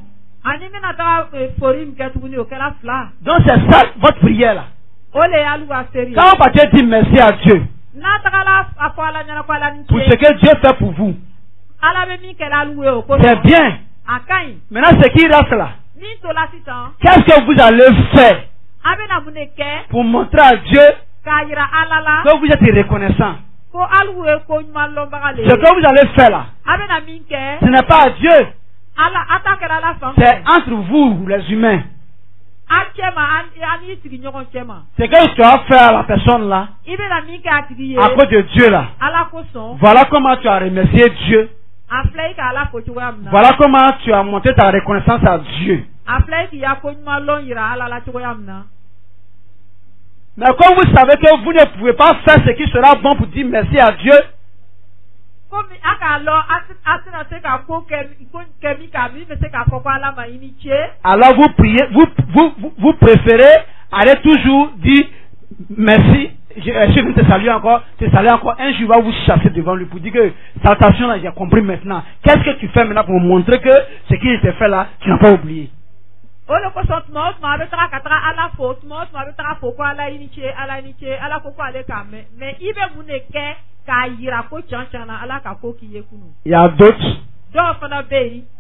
Donc c'est ça votre prière là. Quand on va dire merci à Dieu pour ce que Dieu fait pour vous, c'est bien. Maintenant, ce qui reste là, qu'est-ce que vous allez faire pour montrer à Dieu que vous êtes reconnaissant? Ce que vous allez faire là, ce n'est pas à Dieu, c'est entre vous les humains. C'est que tu as fait à la personne là, à cause de Dieu là. Voilà comment tu as remercié Dieu. Voilà comment tu as montré ta reconnaissance à Dieu. Mais comme vous savez que vous ne pouvez pas faire ce qui sera bon pour dire merci à Dieu, alors vous priez, vous préférez aller toujours dire merci. Je vais te saluer encore, un jour va vous chasser devant lui pour dire que salutation là, j'ai compris maintenant. Qu'est-ce que tu fais maintenant pour montrer que ce qui t'est fait là, tu n'as pas oublié? Il y a d'autres.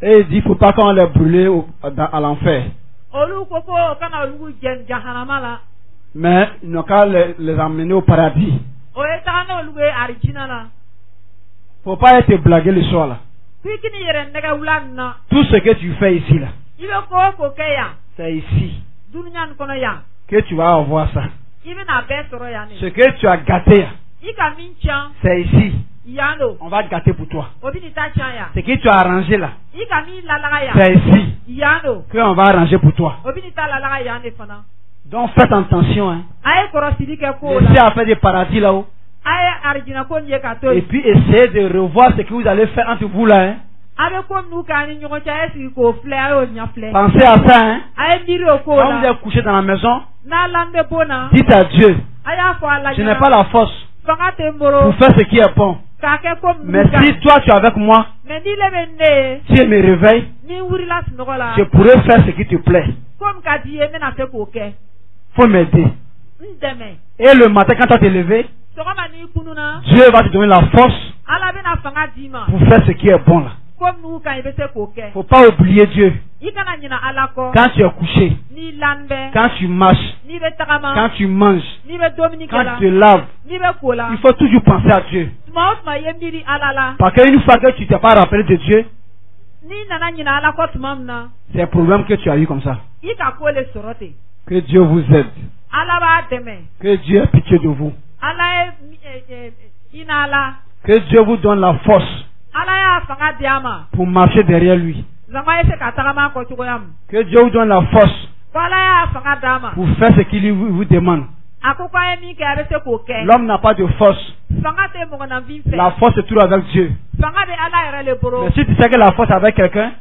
Et il dit, il ne faut pas qu'on les brûle à l'enfer. Mais il n'a qu'à les emmener au paradis. Il ne faut pas être blagué le soir là. Tout ce que tu fais ici là, c'est ici que tu vas avoir ça. Ce que tu as gâté, c'est ici. On va te gâter pour toi. Ce que tu as arrangé là, c'est ici qu'on va arranger pour toi. Donc faites attention, hein. Essayez à faire des paradis là-haut. Et puis essayez de revoir ce que vous allez faire entre vous là, hein. Pensez à ça, hein. Quand vous êtes couché dans la maison, dites à Dieu, je n'ai pas la force pour faire ce qui est bon. Mais si toi tu es avec moi, si je me réveille, je pourrais faire ce qui te plaît. Faut m'aider. Et le matin quand tu vas te lever, Dieu va te donner la force pour faire ce qui est bon là. Faut pas oublier Dieu. Quand tu es couché, quand tu marches, quand tu manges, quand tu te laves, il faut toujours penser à Dieu. Parce qu'une fois que tu t'es pas rappelé de Dieu, c'est un problème que tu as eu comme ça. Que Dieu vous aide. Que Dieu ait pitié de vous. Que Dieu vous donne la force pour marcher derrière lui. Que Dieu vous donne la force pour faire ce qu'il vous demande. L'homme n'a pas de force. La force est toujours avec Dieu. Mais si tu sais que la force est avec quelqu'un,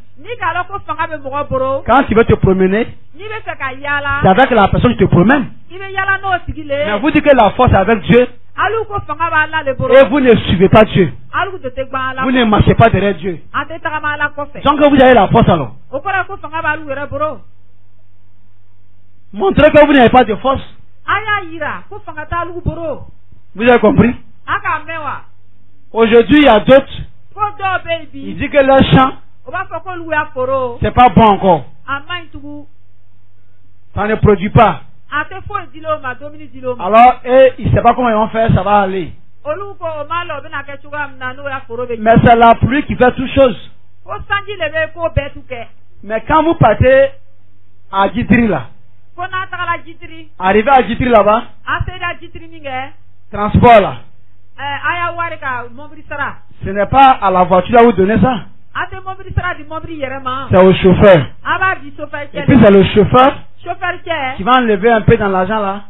quand tu veux te promener, c'est avec la personne qui te promène. Mais vous dites que la force est avec Dieu et vous ne suivez pas Dieu. Vous ne marchez pas derrière Dieu. Donc vous avez la force alors. Montrez que vous n'avez pas de force. Vous avez compris? Aujourd'hui il y a d'autres. Il dit que leur chant, c'est pas bon encore. Ça ne produit pas. Alors, il ne sait pas comment ils vont faire, ça va aller. Mais c'est la pluie qui fait toutes choses. Mais quand vous partez à Djitri là, arrivé à Djitri là-bas, transport là, ce n'est pas à la voiture là où vous donnez ça. C'est au chauffeur. Et puis c'est le chauffeur qui va enlever un peu dans l'argent là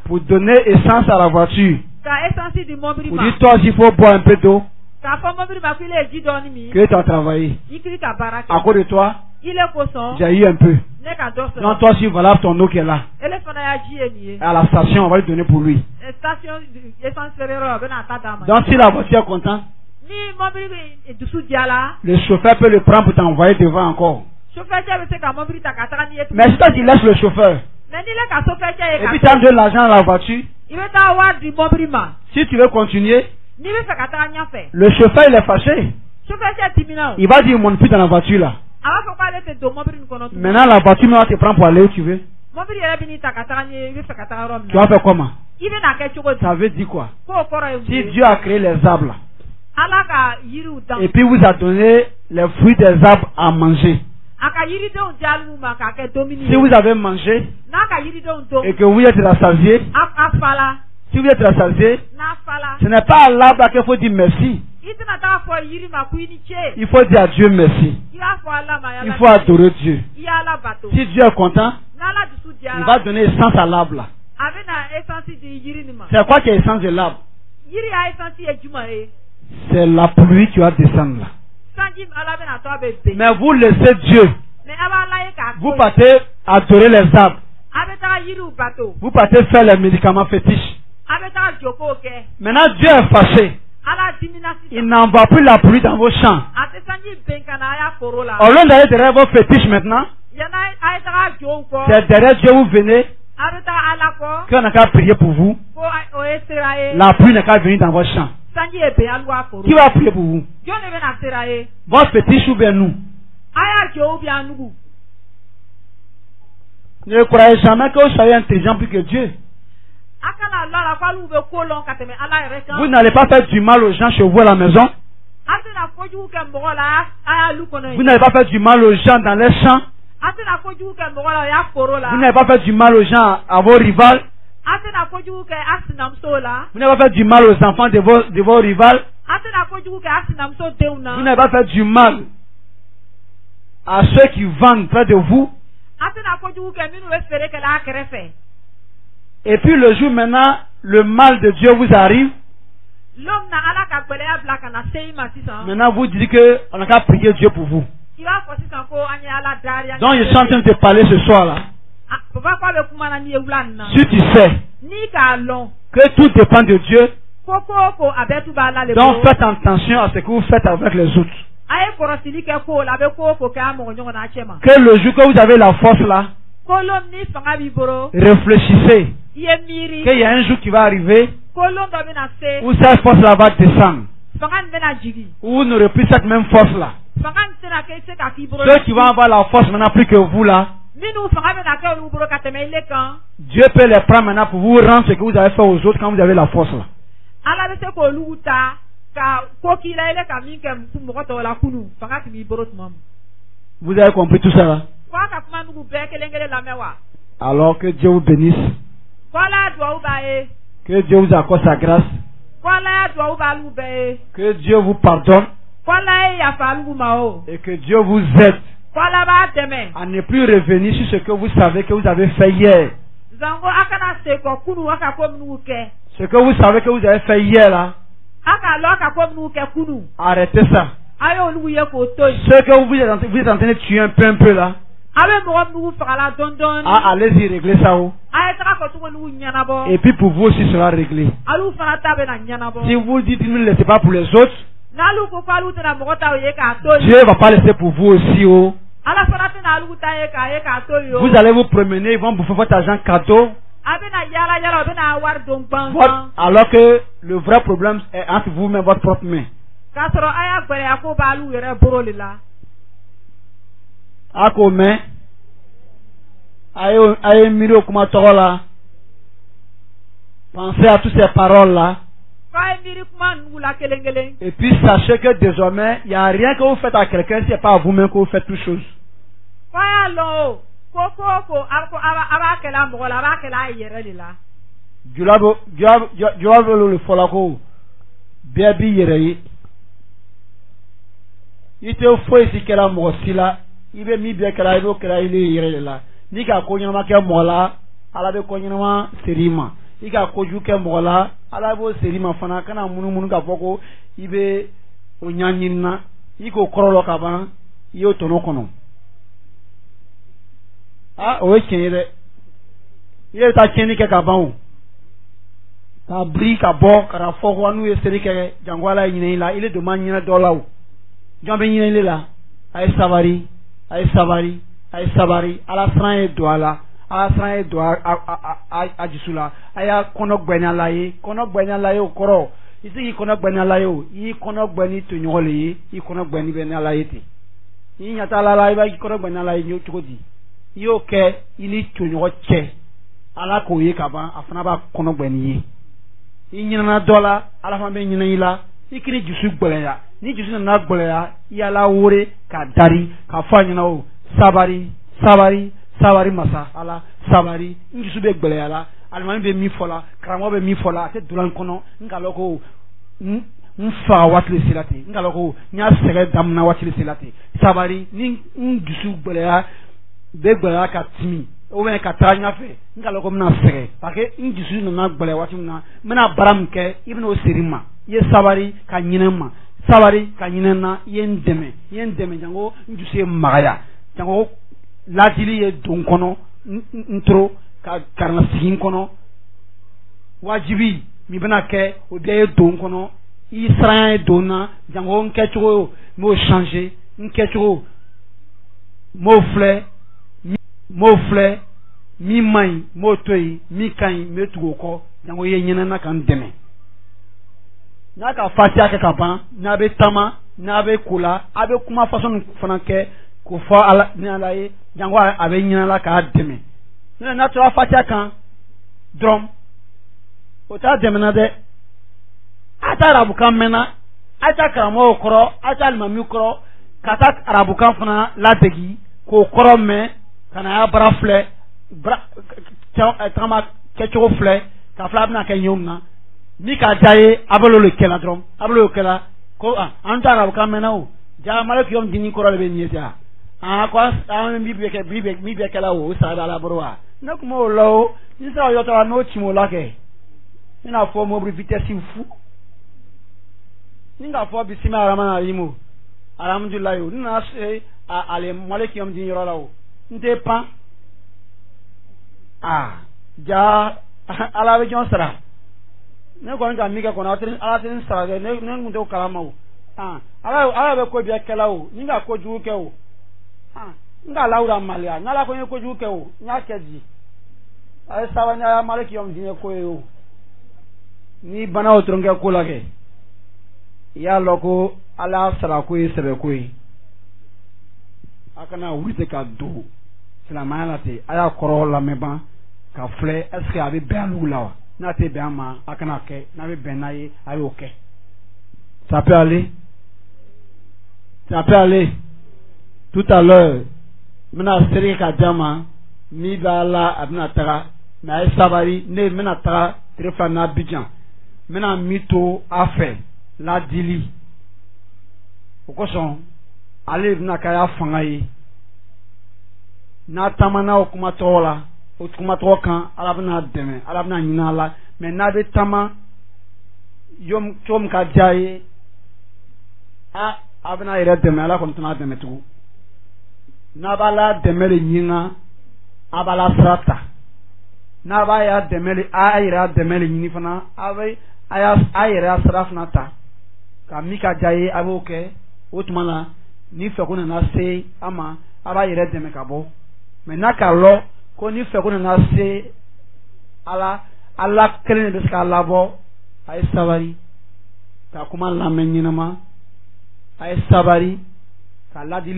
pour donner essence à la voiture. Pour dire toi il faut boire un peu d'eau que tu as travaillé. À cause de toi, j'ai eu un peu. Donc toi aussi voilà ton eau qui est là. À la station on va lui donner pour lui. Donc si la voiture est contente, le chauffeur peut le prendre pour t'envoyer devant encore. Mais si toi tu laisses le chauffeur et puis tu as de l'argent dans la voiture, si tu veux continuer, le chauffeur il est fâché. Il va dire monte plus dans la voiture là. Maintenant la voiture va te prendre pour aller où tu veux. Tu vas faire comment? Ça veut dire quoi? Si Dieu a créé les arbres là, et puis vous a donné les fruits des arbres à manger, si vous avez mangé et que vous êtes rassasié, si vous êtes rassasié, ce n'est pas à l'arbre qu'il faut dire merci. Il faut dire à Dieu merci. Il faut adorer Dieu. Si Dieu est content, il va donner essence à l'arbre là. C'est quoi qui est essence de l'arbre? C'est la pluie qui va descendre là. Mais vous laissez Dieu. Vous partez adorer les arbres. Vous partez faire les médicaments fétiches. Maintenant Dieu est fâché. Il n'envoie plus la pluie dans vos champs. Au lieu d'aller derrière vos fétiches maintenant, c'est derrière Dieu vous venez. Qu'on n'a qu'à prier pour vous. La pluie n'a qu'à venir dans vos champs. Qui va prier pour vous? Vos fétiches ou bien nous? Ne croyez jamais que vous soyez intelligent plus que Dieu. Vous n'allez pas faire du mal aux gens chez vous à la maison. Vous n'allez pas faire du mal aux gens dans les champs. Vous n'allez pas faire du mal aux gens à vos rivales. Vous n'allez pas faire du mal aux enfants de vos rivales. Vous n'allez pas faire du mal à ceux qui vendent près de vous. Et puis le jour maintenant, le mal de Dieu vous arrive. Maintenant vous dites qu'on n'a qu'à prier Dieu pour vous. Donc je suis en train de te parler ce soir là. Si tu sais que tout dépend de Dieu, donc faites attention à ce que vous faites avec les autres. Que le jour que vous avez la force là, réfléchissez qu'il y a un jour qui va arriver où cette force là va descendre, où vous n'aurez plus cette même force là. Ceux qui vont avoir la force maintenant plus que vous là, Dieu peut les prendre maintenant pour vous rendre ce que vous avez fait aux autres quand vous avez la force là. Vous avez compris tout ça là? Alors que Dieu vous bénisse. Que Dieu vous accorde sa grâce. Que Dieu vous pardonne. Et que Dieu vous aide à ne plus revenir sur ce que vous savez que vous avez fait hier. Ce que vous savez que vous avez fait hier là, arrêtez ça. Ce que vous êtes en train de tuer un peu là, allez-y régler ça. Et puis pour vous aussi sera réglé. Si vous dites ne le laissez pas pour les autres, Dieu ne va pas laisser pour vous aussi. Vous allez vous promener, ils vont bouffer votre argent cadeau. Alors que le vrai problème est entre vous et votre propre main. Akome aye miro kuma tola. Pensez à toutes ces paroles là. Et puis sachez que désormais, il n'y a rien que vous faites à quelqu'un, ce n'est pas à vous-même que vous faites toutes choses. Le folako, baby yere. Il te faut ici que la morsila, il veut mi bien que la il est yere là. Ni ka konyama ke mola, ala be konyama serima. I ka koju ke mola, ala bo serima fana kana munu ka foko, ibe onyanyina, iko korolo ka ban, yo tono kono. Ah, o chenye. Il ta cheni ke ka ban. Ka bri ka bo ka foko anu e seri ke jangwala nyine la, ile do manyina dolaw. Jambe nyine la, ay sabari, ala sran e do ala ajisula aya kono gbenya laye okoro isi kono gbenya laye o yi kono gbeni to nyole yi kono gbeni be na laye ti yi nyata la laye ba kono gbenya laye nyo chukodi yo ke ili to nyo che ala ko yi kaba afana ba kono gbeni yi nyina dola ala fa be nyina ila ikiri jisu gbeleya ni jisu na gbeleya ya la wore ka dari ka fa nyina o sabari masa ala sabari ngisu be gbele ala almami be mi fola kramo be mi fola te dulan kono ngaloko nfa watli silati ngaloko nya sere damna watli silati sabari ni ngisu gbele ya be gbele ka timi o be ka tanya fe ngaloko mna sere pake ngisu na gbele wati mna baram ke ibno serima ye sabari ka nyinema sabari ka nyinena yendeme jango ngise magaya jango latili ye don kono ntro ka karna sigin kono wajibi mi bana ke o de don kono israel donna jango nkecho mo changer nkecho mo flé mi mai mo toyi mi kan me tugo ko jango ye nyina na kan deme na ka fatia ke kapan na be tama na be kula abe kuma façon fana ke ko fa ala ni ala ye jango abe nyina la ka deme na to fatia kan drum o ta deme na de ata arabu kan mena ata karamo okoro ata almami okoro kata arabu kan fana la degi ko koro me kana ya brafle tama kecho fle ka fla na ke nyumna ni ka jaye abolo le kela drum abolo kela ko anta arabu kan mena o ja malek yom dini koro le be nyeta ko mi be kela o sa da la borwa na kuma lo ni sa yo ta no chimo la ke ina fo mo bri vitesse fu ninga fo bisima aramana limu alhamdulillah yo na se ale malek yom dini ro la o nte pan ja ala be jon sara ne ko nga mi ke ko na ala tin sara ne ngundo kalama o ala be ko bi kela o ninga ko ju ke o nga laura malia ngala ko ko ju ke o nya keji ay sawanya malek yom dini ko yo ni bana o tronge ko la ke ya loko ala sara ko sebe ko akana wurite ka do silamaya te aya koro la meba ka fle est-ce que abi ben lula na te ben ma akana ke na be ben naye ayo ke ça peut aller tout à l'heure mena seri ka jama mi bala abna tara na sabari ne mena tara trefa na bijan mena mito afe la dili okoson ale na kaya fangaye na tamana o kuma tola o kuma to kan alabna deme alabna nyinala me na be tama yom chom ka jaye abna ire deme ala ko tuna deme tu na bala deme le nyinga abala strata na ba ya deme le ayira deme le nyini fana abai aya ayira strafna ta ka mika jaye aboke o tumana ni fe ko na se ama aba ire deme ka bo mais naka lo ko ni fe ko na se ala kelen de ska labo ay sabari ka kuma la menyinama ay sabari ka la di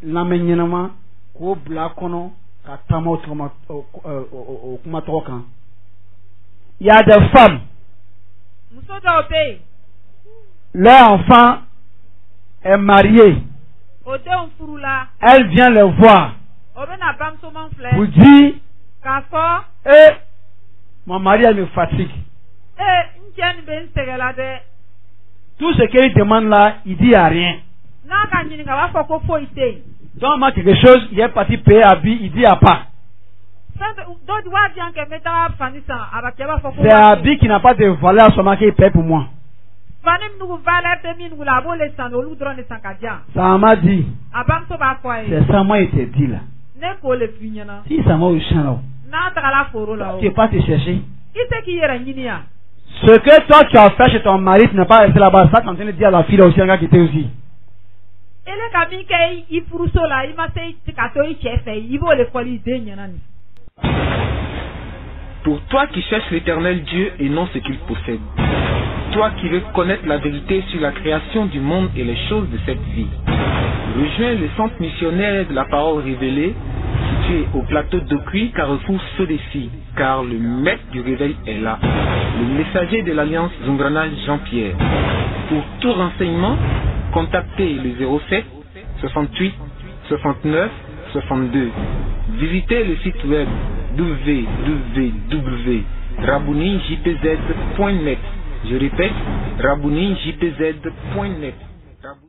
la menyinama ko bla kono ka tamo kuma to kan il y a des femmes Leur enfant est marié. Elle vient les voir pour dire mon mari elle me fatigue. Tout ce qu'il demande là, il dit à rien. Donc moi quelque chose, il est parti payer Abi, il dit à pas. C'est Abi qui n'a pas de valeur seulement qu'il paye pour moi. Ça m'a dit. C'est ça moi il te dit là. Si ça m'a eu chien là, tu n'es pas te chercher. Ce que toi tu as fait chez ton mari, tu n'es pas resté là-bas. Ça continue de dire à la fille aussi, un gars qui était aussi. Pour toi qui cherches l'éternel Dieu et non ce qu'il possède, toi qui veux connaître la vérité sur la création du monde et les choses de cette vie, rejoins le centre missionnaire de la parole révélée, situé au plateau d'Ocui, Carrefour Sodessi, car le maître du réveil est là, le messager de l'Alliance Zungrana Jean-Pierre. Pour tout renseignement, contactez le 07 68 69 62. Visitez le site web www.rabounijpz.net. Je répète, rabounijpz.net.